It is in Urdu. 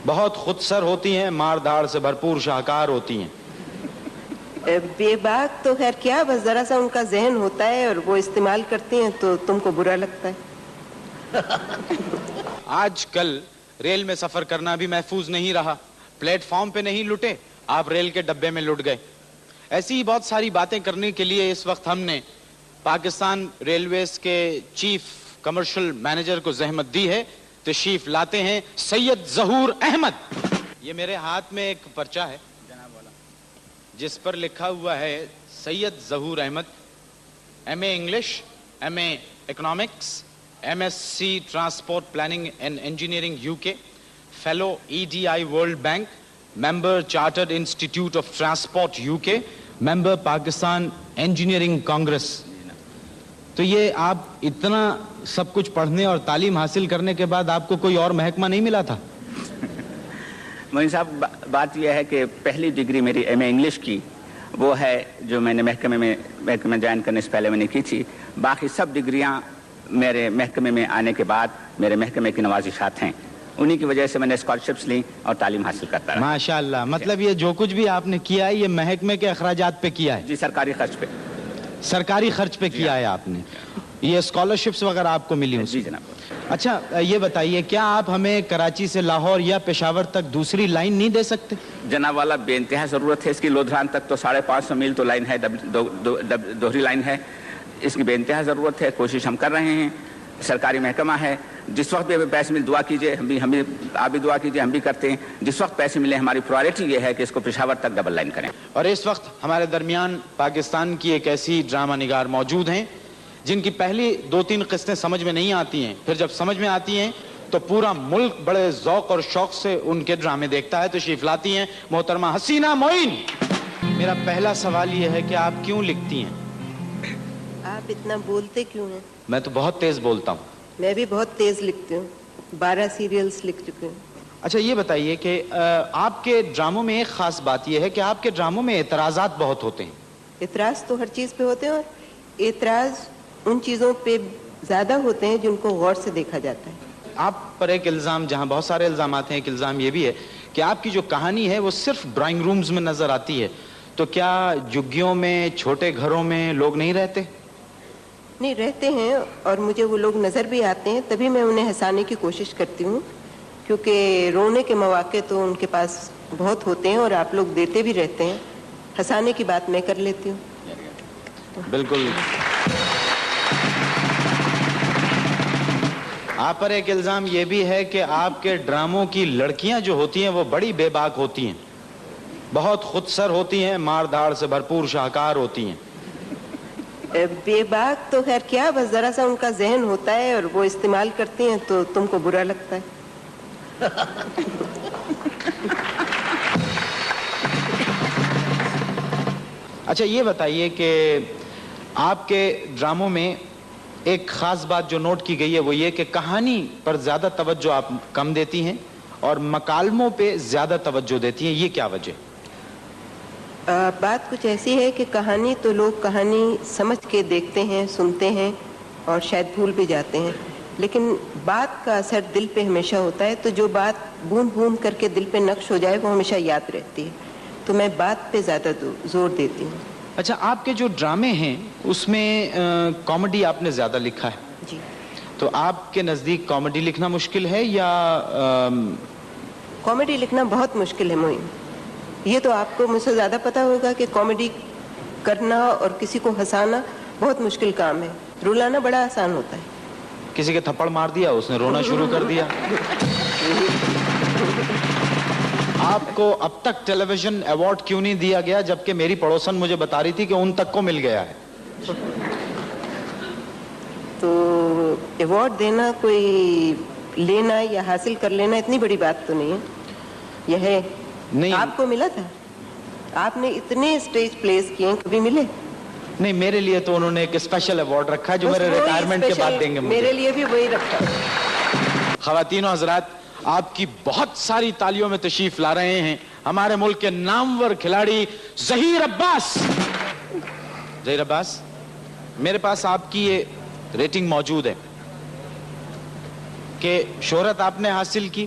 بہت خود سر ہوتی ہیں, مار دھاڑ سے بھرپور شاہکار ہوتی ہیں. بے باک تو خیر کیا, بس ذرا سا ان کا ذہن ہوتا ہے اور وہ استعمال کرتی ہیں تو تم کو برا لگتا ہے. آج کل ریل میں سفر کرنا بھی محفوظ نہیں رہا. پلیٹ فارم پہ نہیں لٹے, آپ ریل کے ڈبے میں لٹ گئے. ایسی ہی بہت ساری باتیں کرنے کے لیے اس وقت ہم نے پاکستان ریلویز کے چیف کمرشل مینیجر کو زحمت دی ہے. تشریف لاتے ہیں سید ظہور احمد. یہ میرے ہاتھ میں ایک پرچہ ہے جس پر لکھا ہوا ہے Syed Zahoor Ahmed, M A English, M A economics, M S C transport planning and engineering U K, fellow E D I World Bank, member Chartered Institute of Transport U K, member Pakistan engineering Congress. تو یہ آپ اتنا سب کچھ پڑھنے اور تعلیم حاصل کرنے کے بعد آپ کو کوئی اور محکمہ نہیں ملا تھا؟ معین صاحب, بات یہ ہے کہ پہلی ڈگری میری ایم اے انگلش کی وہ ہے جو میں نے محکمے جوائن کرنے سے پہلے میں نے کی تھی. باقی سب ڈگریاں میرے محکمے میں آنے کے بعد میرے محکمے کی نوازشات ہیں. انہی کی وجہ سے میں نے اسکالرشپس لی اور تعلیم حاصل کرتا رہا. ماشاء اللہ. مطلب یہ جو کچھ بھی آپ نے کیا ہے یہ محکمے کے اخراجات پہ کیا ہے؟ جی, سرکاری خرچ پہ. سرکاری خرچ پہ کیا ہے آپ نے. یہ اسکالرشپس وغیرہ آپ کو ملی؟ جی جناب. اچھا یہ بتائیے, کیا آپ ہمیں کراچی سے لاہور یا پشاور تک دوسری لائن نہیں دے سکتے؟ جناب والا, بے انتہا ضرورت ہے اس کی. لدھران تک تو 550 میل تو لائن ہے, دوہری لائن ہے. اس کی بے انتہا ضرورت ہے. کوشش ہم کر رہے ہیں. سرکاری محکمہ ہے. جس وقت بھی ہمیں پیسے مل, دعا کیجئے, ہمیں آپ بھی دعا کیجئے, ہم بھی کرتے ہیں. جس وقت پیسے ملے ہماری پرائرٹی یہ ہے کہ اس کو پشاور تک ڈبل لائن کریں. اور اس وقت ہمارے درمیان پاکستان کی ایک ایسی ڈرامہ نگار موجود ہیں جن کی پہلی 2-3 قسطیں سمجھ میں نہیں آتی ہیں, پھر جب سمجھ میں آتی ہیں تو پورا ملک بڑے ذوق اور شوق سے ان کے ڈرامے دیکھتا ہے. تشریف لاتی ہیں محترمہ حسینہ معین. میرا پہلا سوال یہ ہے کہ آپ کیوں لکھتی ہیں؟ آپ اتنا بولتے کیوں ہیں؟ میں تو بہت تیز بولتا ہوں. میں بھی بہت تیز لکھتی ہوں. 12 سیریلز لکھ چکے ہوں. اچھا یہ بتائیے کہ آپ کے ڈراموں میں ایک خاص بات یہ ہے کہ آپ کے ڈراموں میں اعتراضات بہت ہوتے ہیں. اعتراض تو ہر چیز پہ ہوتے ہیں, اور اعتراض ان چیزوں پہ زیادہ ہوتے ہیں جن کو غور سے دیکھا جاتا ہے. آپ پر ایک الزام, جہاں بہت سارے الزامات ہیں, ایک الزام یہ بھی ہے کہ آپ کی جو کہانی ہے وہ صرف ڈرائنگ رومز میں نظر آتی ہے. تو کیا جھگیوں میں, چھوٹے گھروں میں لوگ نہیں رہتے؟ نہیں, رہتے ہیں, اور مجھے وہ لوگ نظر بھی آتے ہیں. تبھی میں انہیں ہنسانے کی کوشش کرتی ہوں, کیونکہ رونے کے مواقع تو ان کے پاس بہت ہوتے ہیں اور آپ لوگ دیتے بھی رہتے ہیں. ہنسانے کی بات میں کر لیتی ہوں. بالکل. آپ پر ایک الزام یہ بھی ہے کہ آپ کے ڈراموں کی لڑکیاں جو ہوتی ہیں وہ بڑی بے باک ہوتی ہیں, بہت خود سر ہوتی ہیں, مار دھاڑ سے بھرپور شاہکار ہوتی ہیں. بے باک تو خیر کیا, بس ذرا سا ان کا ذہن ہوتا ہے اور وہ استعمال کرتی ہیں تو تم کو برا لگتا ہے. اچھا یہ بتائیے کہ آپ کے ڈراموں میں ایک خاص بات جو نوٹ کی گئی ہے وہ یہ کہ کہانی پر زیادہ توجہ آپ کم دیتی ہیں اور مکالموں پہ زیادہ توجہ دیتی ہیں. یہ کیا وجہ؟ بات کچھ ایسی ہے کہ کہانی تو لوگ کہانی سمجھ کے دیکھتے ہیں, سنتے ہیں اور شاید بھول بھی جاتے ہیں, لیکن بات کا اثر دل پہ ہمیشہ ہوتا ہے. تو جو بات بوند بوند کر کے دل پہ نقش ہو جائے وہ ہمیشہ یاد رہتی ہے. تو میں بات پہ زیادہ زور دیتی ہوں. اچھا, آپ کے جو ڈرامے ہیں اس میں کامیڈی آپ نے زیادہ لکھا ہے. جی. تو آپ کے نزدیک کامیڈی لکھنا مشکل ہے یا؟ کامیڈی لکھنا بہت مشکل ہے معین. یہ تو آپ کو مجھ سے زیادہ پتہ ہوگا کہ کامیڈی کرنا اور کسی کو ہنسانا بہت مشکل کام ہے. رلانا بڑا آسان ہوتا ہے. کسی کے تھپڑ مار دیا, اس نے رونا شروع کر دیا. آپ کو اب تک ٹیلی ویژن ایوارڈ کیوں نہیں دیا گیا, جبکہ میری پڑوسن مجھے بتا رہی تھی کہ ان تک کو مل گیا ہے؟ تو ایوارڈ دینا کوئی لینا یا حاصل کر لینا اتنی بڑی بات تو نہیں ہے. یہ ہے نہیں. آپ کو ملا تھا؟ آپ نے اتنے اسٹیج پلیز کیے, کبھی ملے؟ نہیں, میرے لیے تو انہوں نے ایک اسپیشل ایوارڈ رکھا ہے جو میرے ریٹائرمنٹ کے بعد دیں گے مجھے. میرے لیے بھی وہی رکھا. خواتین و حضرات, آپ کی بہت ساری تالیوں میں تشریف لا رہے ہیں ہمارے ملک کے نامور کھلاڑی ظہیر عباس. ظہیر عباس, میرے پاس آپ کی یہ ریٹنگ موجود ہے کہ شہرت آپ نے حاصل کی,